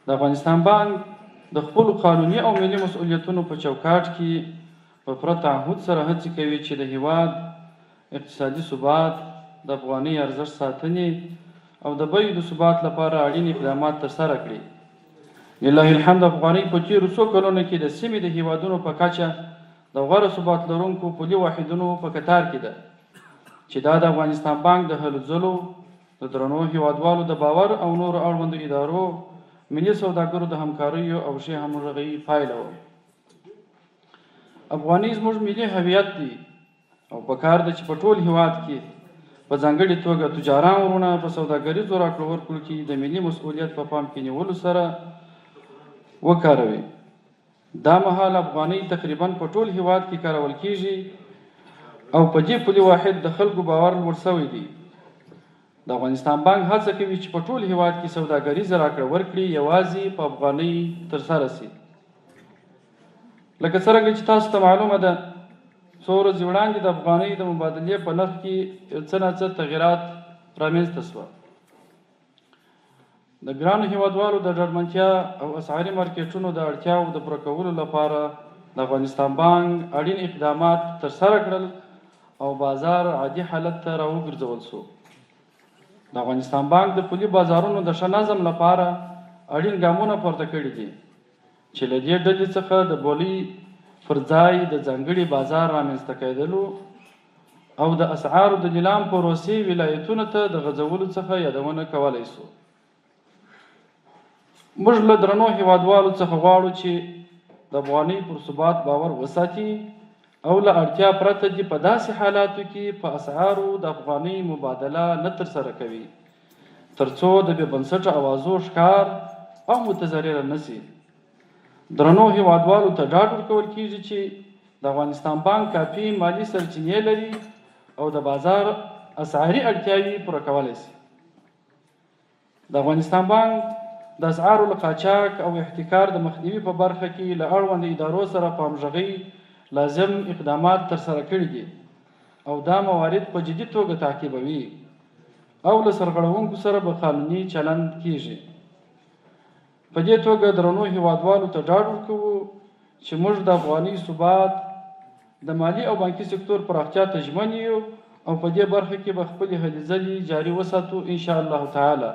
د افغانستان بانک د خپلو قانوني او ملي مسؤلیتونو په چوکاټ کې په پوره تعهد سره هڅې کوي چې د هیواد اقتصادي ثبات، د افغانۍ ارزښت ساتنې او د بیو د ثبات لپاره اړین اقدامات ترسره کړي. لله الحمد، افغانۍ په تېرو څو کلونو کې د سیمې د هیوادونو په کچه د غوره ثبات لرونکو پولي واحدونو په کتار کې ده، چې دا د افغانستان بانک د هلو ځلو، د درنو هیوادوالو د باور او نورو اړوندو ادارو، ملي سوداګرو د همکاریو او ښې همغږۍ پایله وه. افغانۍ زموږ ملي هویت دی او پکار ده چې په ټول هیواد کې په ځانګړې توګه تجاران ورونه په سوداګریزو راکړو ورکړو کې د ملي مسؤلیت په پام کې نیولو سره وکاروي. دا مهال افغانۍ تقریبا په ټول هیواد کې کارول کیږي او په دې پولي واحد د خلکو باور لوړ شوی دی. د افغانستان بانک هڅه کوي چې په ټول هیواد کې سوداګریزه راکړه ورکړې یوازې په افغانۍ ترسره شي. لکه څرنګه چې تاسو ته معلومه ده، څو ورځې وړاندې د افغانۍ د مبادلې په نرخ کې څه ناڅه تغیرات رامنځته شوه. د ګرانو هیوادوالو د ډاډمنتیا او اسعاري مارکیټونو د اړتیاو د پوره کولو لپاره د افغانستان بانک اړین اقدامات ترسره کړل او بازار عادي حالت ته راوګرځول شو. د افغانستان بانک د پولي بازارونو د ښه نظم لپاره اړین ګامونه پورته کړي دي، چې له دې ډلې څخه د بولۍ پر ځای د ځانګړي بازار رامنځته کېدلو او د اسعارو د نیلام پروسې ولایتونو ته د غځولو څخه یادونه کولی شو. موږ له درنو هیوادوالو څخه غواړو چې د افغانۍ پر ثبات باور وساتي او له اړتیا پرته دې په داسې حالاتو کې په اسعارو د افغانۍ مبادله نه ترسره کوي ترڅو د بې بنسټه اوازو ښکار او متضرره نه شي. درنو هیوادوالو ته ډاډ ورکول کیږي چې د افغانستان بانک کافي مالي سرچینې لري او د بازار اسعاري اړتیاوې پوره کولی شي. د افغانستان بانک د اسعارو له قاچاق او احتکار د مخنیوي په برخه کې له اړوندو ادارو سره په همغږۍ لازم اقدامات ترسره کړي دي او دا موارد په جدي توګه تعقیبوي او له سرغړونکو سره به قانوني چلند کیږي. په دې توګه درنو هیوادوالو ته ډاډ ورکوو چې موږ د افغانۍ ثبات، د مالي او بانکي سکتور پراختیا ته ژمن یو او په دې برخه کې به خپلې هلې ځلې جاري وساتو ان شاء الله تعالی.